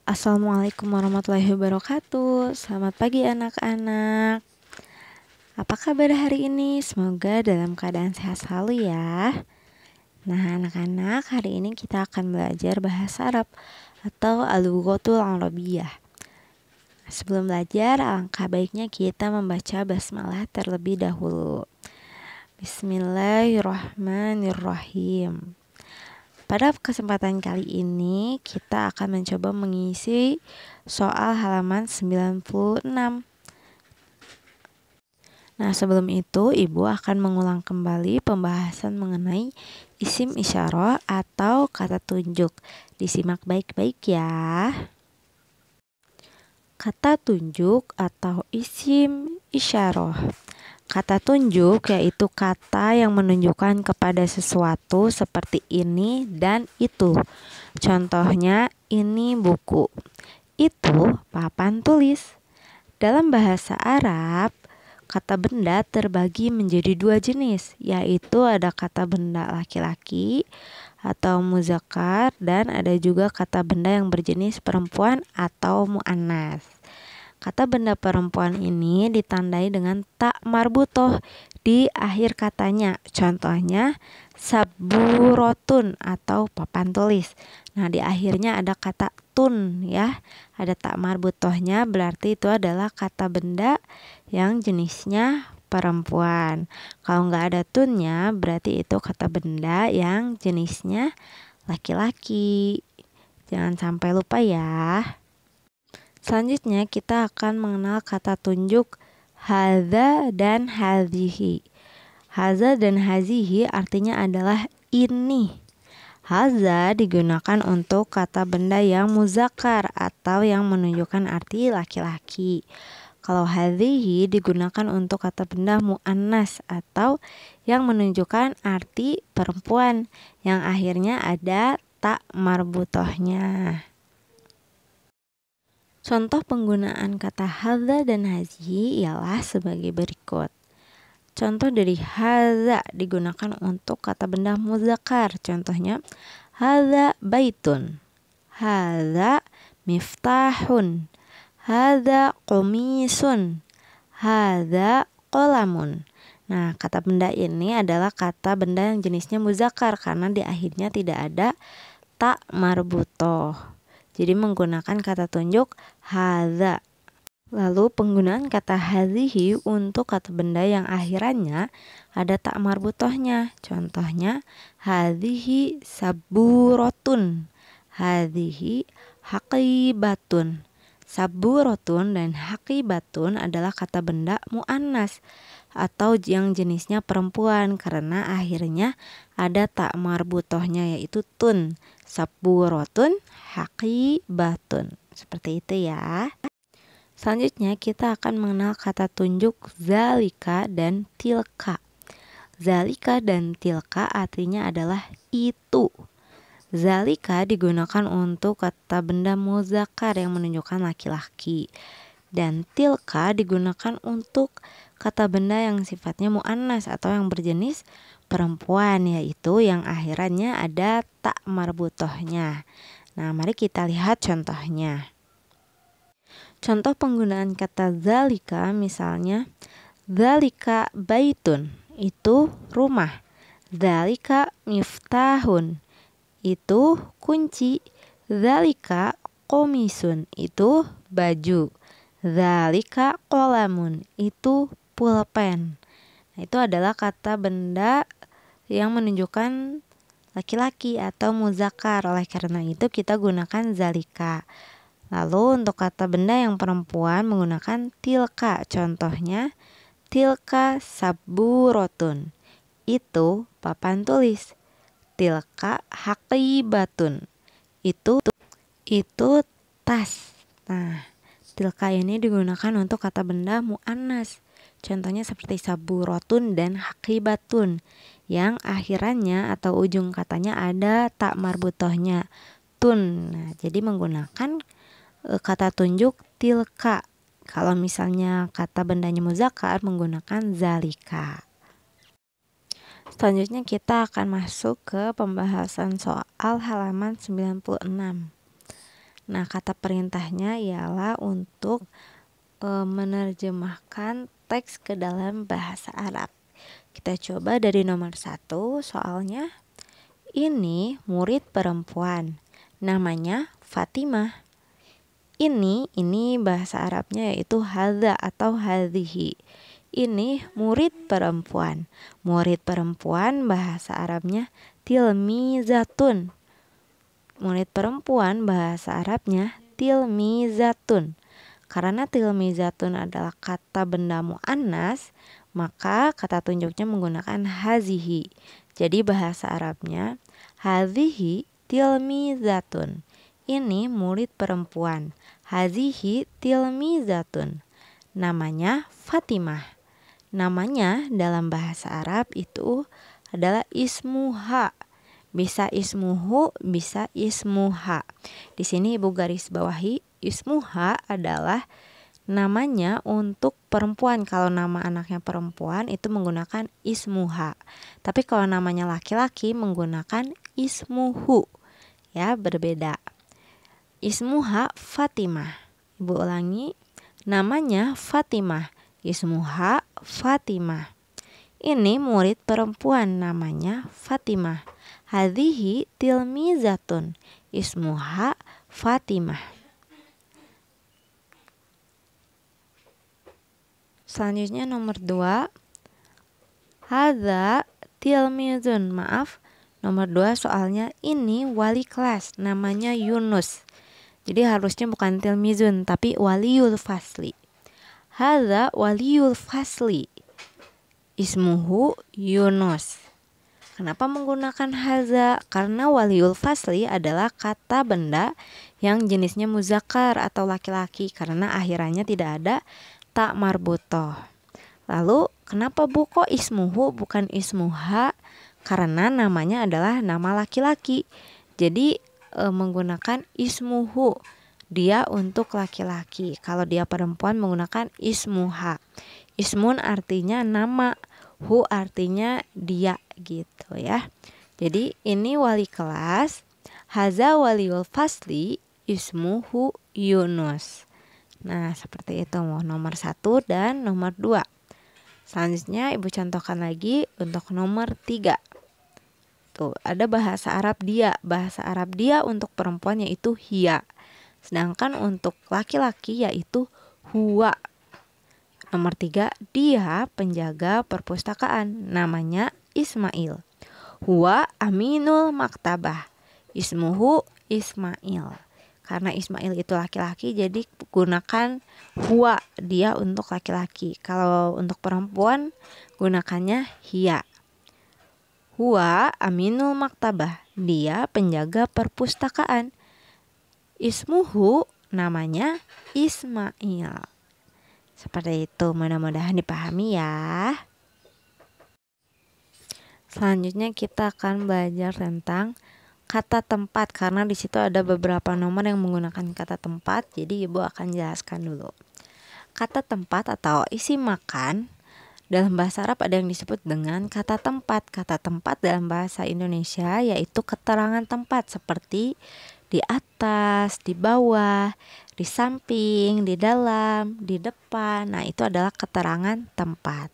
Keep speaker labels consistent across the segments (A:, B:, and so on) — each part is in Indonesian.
A: Assalamualaikum warahmatullahi wabarakatuh. Selamat pagi anak-anak. Apa kabar hari ini? Semoga dalam keadaan sehat selalu ya. Nah anak-anak, hari ini kita akan belajar bahasa Arab atau al-lughatul arabiyah. Sebelum belajar, alangkah baiknya kita membaca basmalah terlebih dahulu. Bismillahirrahmanirrahim. Pada kesempatan kali ini kita akan mencoba mengisi soal halaman 96. Nah, sebelum itu Ibu akan mengulang kembali pembahasan mengenai isim isyarah atau kata tunjuk. Disimak baik-baik ya. Kata tunjuk atau isim isyarah. Kata tunjuk yaitu kata yang menunjukkan kepada sesuatu seperti ini dan itu. Contohnya, ini buku, itu papan tulis. Dalam bahasa Arab, kata benda terbagi menjadi dua jenis, yaitu ada kata benda laki-laki atau muzakkar dan ada juga kata benda yang berjenis perempuan atau muannas. Kata benda perempuan ini ditandai dengan tak marbutoh di akhir katanya. Contohnya saburotun atau papan tulis. Nah, di akhirnya ada kata tun ya. Ada tak marbutohnya, berarti itu adalah kata benda yang jenisnya perempuan. Kalau nggak ada tunnya, berarti itu kata benda yang jenisnya laki-laki. Jangan sampai lupa ya. Selanjutnya kita akan mengenal kata tunjuk hadza dan hazihi. Hadza dan hazihi artinya adalah ini. Hadza digunakan untuk kata benda yang muzakkar atau yang menunjukkan arti laki-laki. Kalau hazihi digunakan untuk kata benda muannas atau yang menunjukkan arti perempuan yang akhirnya ada tak marbutohnya. Contoh penggunaan kata hadza dan hazihi ialah sebagai berikut. Contoh dari hadza digunakan untuk kata benda muzakkar. Contohnya hadza baitun, hadza miftahun, hadza qamisun, hadza qalamun. Nah, kata benda ini adalah kata benda yang jenisnya muzakkar karena di akhirnya tidak ada tak marbutoh. Jadi menggunakan kata tunjuk hadza. Lalu penggunaan kata hazihi untuk kata benda yang akhirannya ada tak marbutohnya. Contohnya hazihi saburotun, hazihi haqibatun. Saburotun dan haqibatun adalah kata benda muannas atau yang jenisnya perempuan karena akhirnya ada tak marbutohnya yaitu tun. Saburotun haqibatun. Seperti itu ya. Selanjutnya kita akan mengenal kata tunjuk zalika dan tilka. Zalika dan tilka artinya adalah itu. Zalika digunakan untuk kata benda muzakkar yang menunjukkan laki-laki. Dan tilka digunakan untuk kata benda yang sifatnya muannas atau yang berjenis perempuan, yaitu yang akhirannya ada tak marbutohnya. Nah, mari kita lihat contohnya. Contoh penggunaan kata zalika misalnya zalika baitun, itu rumah. Zalika miftahun, itu kunci. Zalika komisun, itu baju. Zalika qalamun, itu pulpen. Nah, itu adalah kata benda yang menunjukkan laki-laki atau muzakkar. Oleh karena itu kita gunakan zalika. Lalu untuk kata benda yang perempuan menggunakan tilka. Contohnya tilka saburotun, itu papan tulis. Tilka haqibatun, itu tas. Nah, tilka ini digunakan untuk kata benda muannas. Contohnya seperti saburotun dan haqibatun yang akhirannya atau ujung katanya ada tak marbutohnya tun. Nah, jadi menggunakan kata tunjuk tilka. Kalau misalnya kata bendanya muzakkar menggunakan zalika. Selanjutnya kita akan masuk ke pembahasan soal halaman 96. Nah, kata perintahnya ialah untuk menerjemahkan teks ke dalam bahasa Arab. Kita coba dari nomor 1 soalnya. Ini murid perempuan, namanya Fatimah. Ini bahasa Arabnya yaitu hadza atau hadhihi. Ini murid perempuan. Murid perempuan bahasa Arabnya tilmizatun. Murid perempuan bahasa Arabnya tilmizatun. Karena tilmizatun adalah kata benda muannas, maka kata tunjuknya menggunakan hazihi. Jadi bahasa Arabnya hazihi tilmizatun. Ini murid perempuan. Hazihi tilmizatun. Namanya Fatimah. Namanya dalam bahasa Arab itu adalah ismuha. Bisa ismuhu, bisa ismuha. Di sini Ibu garis bawahi, ismuha adalah namanya untuk perempuan. Kalau nama anaknya perempuan itu menggunakan ismuha. Tapi kalau namanya laki-laki menggunakan ismuhu. Ya, berbeda. Ismuha Fatimah. Ibu ulangi, namanya Fatimah. Ismuha Fatimah. Ini murid perempuan, namanya Fatimah. Hadhihi tilmizatun. Ismuha Fatimah. Selanjutnya nomor 2. Hadza tilmizun. Maaf, nomor 2 soalnya ini wali kelas, namanya Yunus. Jadi harusnya bukan tilmizun tapi waliyul fasli. Hadza waliyul fasli. Ismuhu Yunus. Kenapa menggunakan hadza? Karena waliyul fasli adalah kata benda yang jenisnya muzakkar atau laki-laki, karena akhirannya tidak ada tak marbutoh. Lalu kenapa bu kok ismuhu bukan ismuha? Karena namanya adalah nama laki-laki. Jadi menggunakan ismuhu, dia untuk laki-laki. Kalau dia perempuan menggunakan ismuha. Ismun artinya nama, hu artinya dia gitu ya. Jadi ini wali kelas. Haza waliul fasli ismuhu Yunus. Nah, seperti itu nomor 1 dan nomor 2. Selanjutnya Ibu contohkan lagi untuk nomor 3. Tuh, ada bahasa Arab dia. Bahasa Arab dia untuk perempuan yaitu hiya. Sedangkan untuk laki-laki yaitu huwa. Nomor 3, dia penjaga perpustakaan. Namanya Ismail. Huwa aminul maktabah. Ismuhu Ismail. Karena Ismail itu laki-laki, jadi gunakan huwa, dia untuk laki-laki. Kalau untuk perempuan gunakannya hiya. Huwa aminul maktabah. Dia penjaga perpustakaan. Ismuhu, namanya Ismail. Seperti itu, mudah-mudahan dipahami ya. Selanjutnya kita akan belajar tentang kata tempat, karena di situ ada beberapa nomor yang menggunakan kata tempat. Jadi Ibu akan jelaskan dulu. Kata tempat atau isim makan dalam bahasa Arab ada yang disebut dengan kata tempat. Kata tempat dalam bahasa Indonesia yaitu keterangan tempat seperti di atas, di bawah, di samping, di dalam, di depan. Nah, itu adalah keterangan tempat.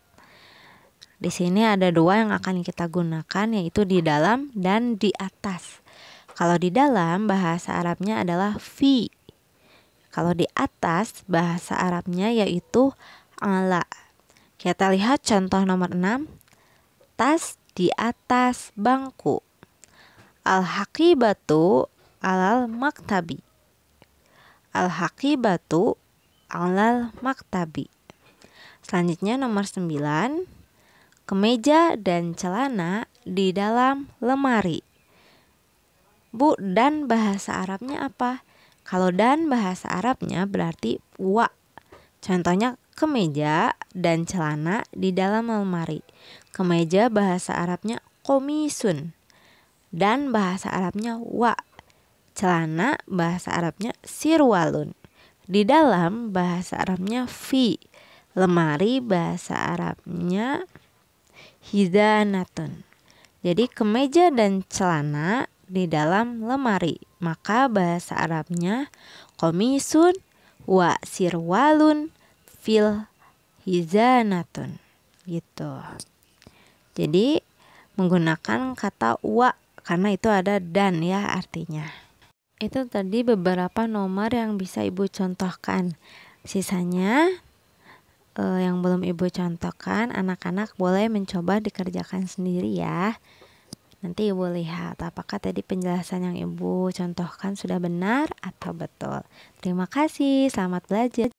A: Di sini ada 2 yang akan kita gunakan, yaitu di dalam dan di atas. Kalau di dalam bahasa Arabnya adalah fi. Kalau di atas bahasa Arabnya yaitu ala. Kita lihat contoh nomor 6. Tas di atas bangku. Al-haqibatu alal maktabi. Al-haqibatu alal maktabi. Selanjutnya nomor 9. Kemeja dan celana di dalam lemari. Bu, dan bahasa Arabnya apa? Kalau dan bahasa Arabnya berarti wa. Contohnya kemeja dan celana di dalam lemari. Kemeja bahasa Arabnya komisun. Dan bahasa Arabnya wa. Celana bahasa Arabnya sirwalun. Di dalam bahasa Arabnya fi. Lemari bahasa Arabnya hizanatun. Jadi kemeja dan celana di dalam lemari. Maka bahasa Arabnya komisun wa sirwalun fil hizanatun gitu. Jadi menggunakan kata wa karena itu ada dan ya artinya. Itu tadi beberapa nomor yang bisa Ibu contohkan. Sisanya yang belum Ibu contohkan, anak-anak boleh mencoba dikerjakan sendiri ya. Nanti Ibu lihat apakah tadi penjelasan yang Ibu contohkan sudah benar atau betul. Terima kasih, selamat belajar.